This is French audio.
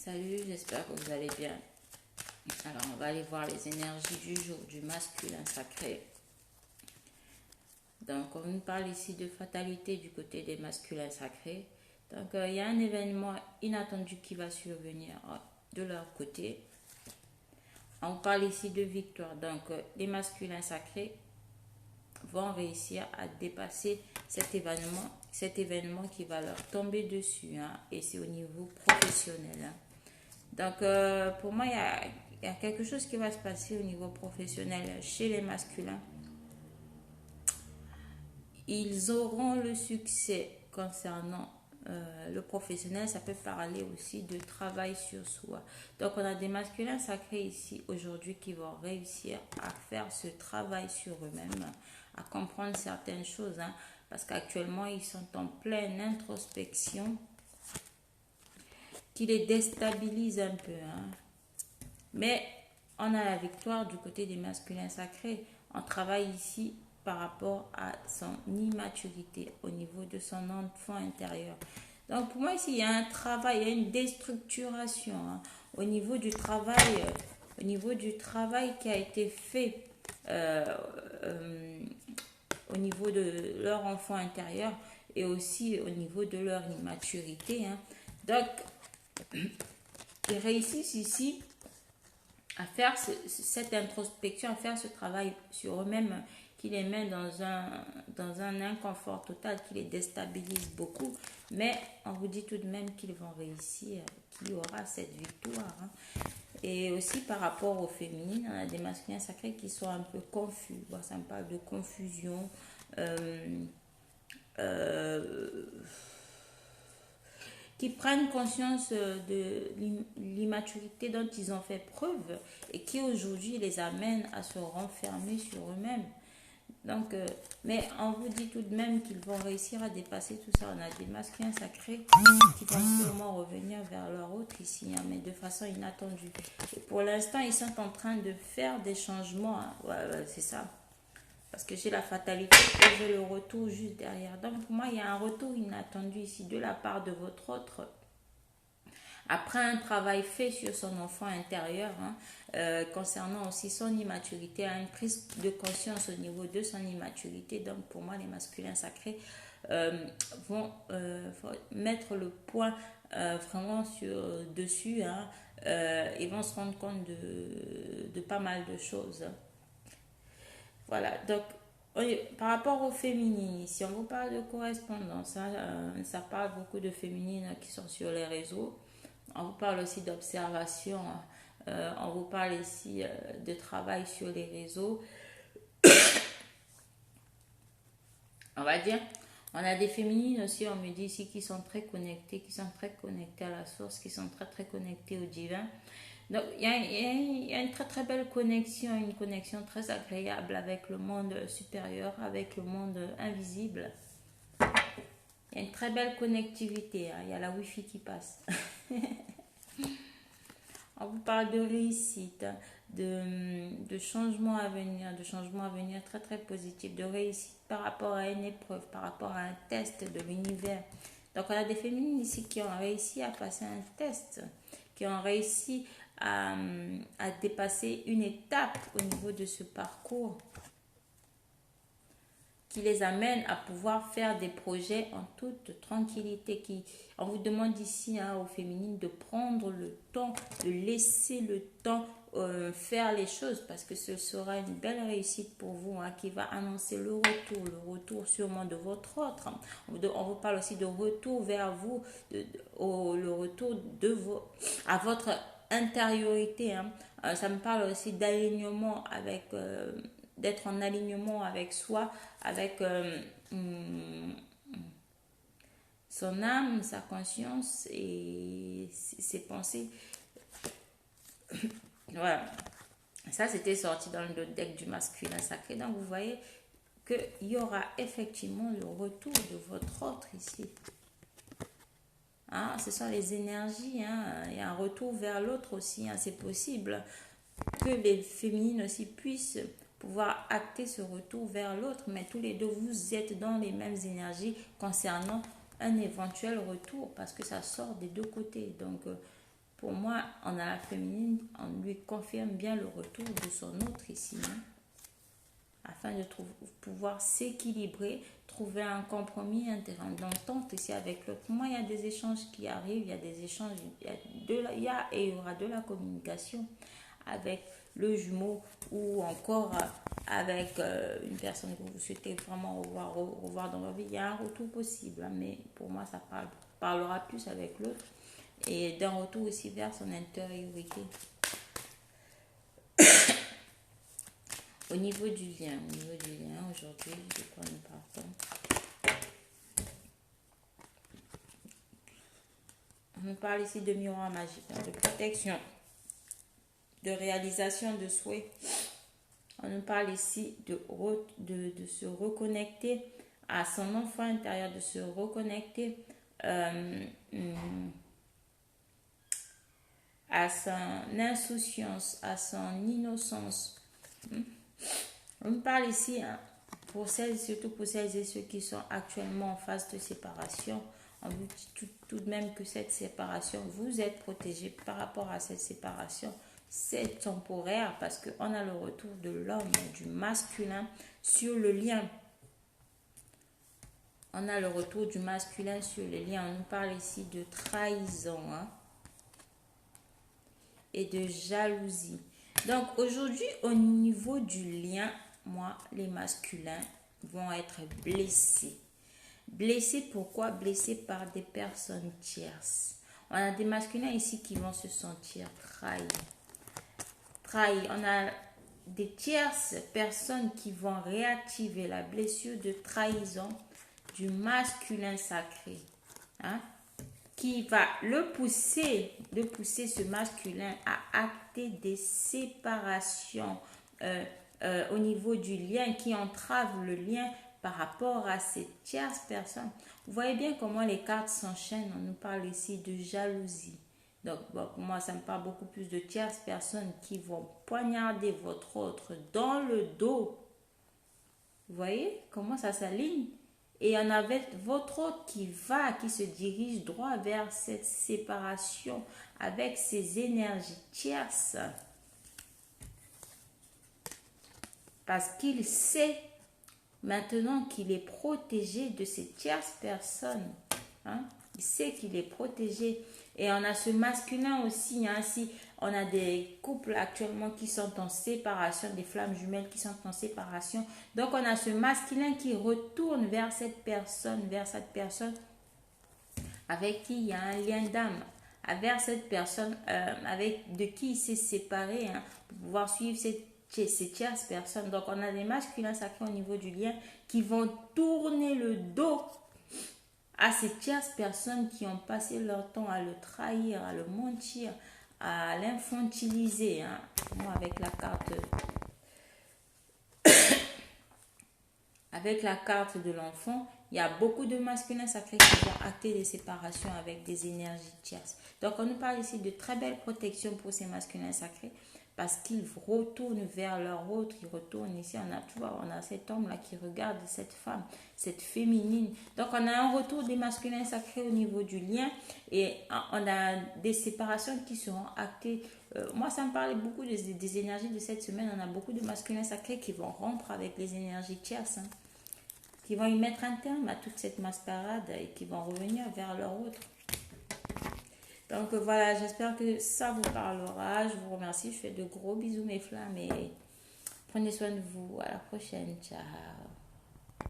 Salut, j'espère que vous allez bien. Alors, on va aller voir les énergies du jour du masculin sacré. Donc, on nous parle ici de fatalité du côté des masculins sacrés. Donc, il y a un événement inattendu qui va survenir de leur côté. On parle ici de victoire. Donc, les masculins sacrés vont réussir à dépasser cet événement qui va leur tomber dessus. Et c'est au niveau professionnel. Donc, pour moi, il y a quelque chose qui va se passer au niveau professionnel chez les masculins. Ils auront le succès concernant le professionnel. Ça peut parler aussi de travail sur soi. Donc, on a des masculins sacrés ici aujourd'hui qui vont réussir à faire ce travail sur eux-mêmes, à comprendre certaines choses. Parce qu'actuellement, ils sont en pleine introspection qui les déstabilise un peu. Mais on a la victoire du côté des masculins sacrés. On travaille ici par rapport à son immaturité au niveau de son enfant intérieur. Donc pour moi ici, il y a un travail, il y a une déstructuration au niveau du travail, qui a été fait au niveau de leur enfant intérieur et aussi au niveau de leur immaturité. Donc, ils réussissent ici à faire cette introspection, à faire ce travail sur eux-mêmes qui les met dans un inconfort total, qui les déstabilise beaucoup. Mais on vous dit tout de même qu'ils vont réussir, qu'il y aura cette victoire. Et aussi par rapport aux féminines, on a des masculins sacrés qui sont un peu confus. Bon, ça me parle de confusion. Qui prennent conscience de l'immaturité dont ils ont fait preuve et qui aujourd'hui les amènent à se renfermer sur eux-mêmes. Donc, mais on vous dit tout de même qu'ils vont réussir à dépasser tout ça. On a des masculins sacrés qui vont sûrement revenir vers leur autre ici, mais de façon inattendue. Et pour l'instant, ils sont en train de faire des changements. Ouais, c'est ça. Parce que j'ai la fatalité et j'ai le retour juste derrière. Donc pour moi, il y a un retour inattendu ici de la part de votre autre. Après un travail fait sur son enfant intérieur, concernant aussi son immaturité, une prise de conscience au niveau de son immaturité. Donc pour moi, les masculins sacrés vont mettre le point vraiment dessus. Ils vont se rendre compte de pas mal de choses. Voilà, donc par rapport aux féminines, si on vous parle de correspondance, ça parle beaucoup de féminines qui sont sur les réseaux. On vous parle aussi d'observation, on vous parle ici de travail sur les réseaux. On va dire, on a des féminines aussi, on me dit ici, qui sont très connectées, à la source, qui sont très très connectées au divin. Donc, il y a une très très belle connexion, une connexion très agréable avec le monde supérieur, avec le monde invisible. Il y a une très belle connectivité, il y a la Wi-Fi qui passe. On vous parle de réussite, de changement à venir, très très positif, de réussite par rapport à une épreuve, par rapport à un test de l'univers. Donc, on a des féminines ici qui ont réussi à passer un test, qui ont réussi à dépasser une étape au niveau de ce parcours qui les amène à pouvoir faire des projets en toute tranquillité. On vous demande ici aux féminines de prendre le temps, de laisser le temps faire les choses parce que ce sera une belle réussite pour vous qui va annoncer le retour sûrement de votre autre. On vous parle aussi de retour vers vous, le retour à votre intériorité. Ça me parle aussi d'alignement avec... d'être en alignement avec soi, avec son âme, sa conscience et ses pensées. Voilà. Ça, c'était sorti dans le deck du masculin sacré. Donc, vous voyez qu'il y aura effectivement le retour de votre autre ici. Ce sont les énergies. Il y a un retour vers l'autre aussi. C'est possible que les féminines aussi puissent pouvoir acter ce retour vers l'autre, mais tous les deux vous êtes dans les mêmes énergies concernant un éventuel retour parce que ça sort des deux côtés. Donc pour moi, on a la féminine, on lui confirme bien le retour de son autre ici, hein, afin de pouvoir s'équilibrer, trouver un compromis, un terrain d'entente ici avec l'autre. Moi, il y a des échanges qui arrivent, il y a des échanges, il y aura de la communication avec le jumeau ou encore avec une personne que vous souhaitez vraiment revoir dans votre vie. Il y a un retour possible, hein, mais pour moi, ça parlera plus avec l'autre et d'un retour aussi vers son intériorité. Au niveau du lien, aujourd'hui, de quoi nous partons? On nous parle ici de miroir magique, de protection, de réalisation de souhaits. On nous parle ici de se reconnecter à son enfant intérieur, de se reconnecter à son insouciance, à son innocence. On nous parle ici, hein, surtout pour celles et ceux qui sont actuellement en phase de séparation. On vous dit tout de même que cette séparation, vous êtes protégé par rapport à cette séparation. C'est temporaire parce qu'on a le retour de l'homme, du masculin sur le lien. On a le retour du masculin sur les liens. On nous parle ici de trahison, hein, et de jalousie. Donc aujourd'hui, au niveau du lien, moi, les masculins vont être blessés. Blessés pourquoi? Blessés par des personnes tierces. On a des masculins ici qui vont se sentir trahis. On a des tierces personnes qui vont réactiver la blessure de trahison du masculin sacré, hein, qui va le pousser ce masculin à acter des séparations au niveau du lien, qui entrave le lien par rapport à ces tierces personnes. Vous voyez bien comment les cartes s'enchaînent. On nous parle ici de jalousie. Donc, bon, pour moi, ça me parle beaucoup plus de tierces personnes qui vont poignarder votre autre dans le dos. Vous voyez comment ça s'aligne? Et on a votre autre qui se dirige droit vers cette séparation avec ses énergies tierces. Parce qu'il sait maintenant qu'il est protégé de ces tierces personnes. Hein? Il sait qu'il est protégé. Et on a ce masculin aussi. Hein? Si on a des couples actuellement qui sont en séparation, des flammes jumelles qui sont en séparation. Donc on a ce masculin qui retourne vers cette personne avec qui il y a un lien d'âme, vers cette personne de qui il s'est séparé, hein, pour pouvoir suivre ces tierces personnes. Donc on a des masculins sacrés au niveau du lien qui vont tourner le dos à ces tierces personnes qui ont passé leur temps à le trahir, à le mentir, à l'infantiliser. Hein. Moi, avec la carte de l'enfant, il y a beaucoup de masculins sacrés qui vont acter des séparations avec des énergies tierces. Donc, on nous parle ici de très belle protection pour ces masculins sacrés parce qu'ils retournent vers leur autre. Ils retournent ici. On a cet homme-là qui regarde cette femme, cette féminine. Donc, on a un retour des masculins sacrés au niveau du lien et on a des séparations qui seront actées. Moi, ça me parlait beaucoup des énergies de cette semaine. On a beaucoup de masculins sacrés qui vont rompre avec les énergies tierces, hein, qui vont y mettre un terme à toute cette mascarade et qui vont revenir vers leur autre. Donc voilà, j'espère que ça vous parlera. Je vous remercie. Je fais de gros bisous mes flammes et prenez soin de vous. À la prochaine. Ciao.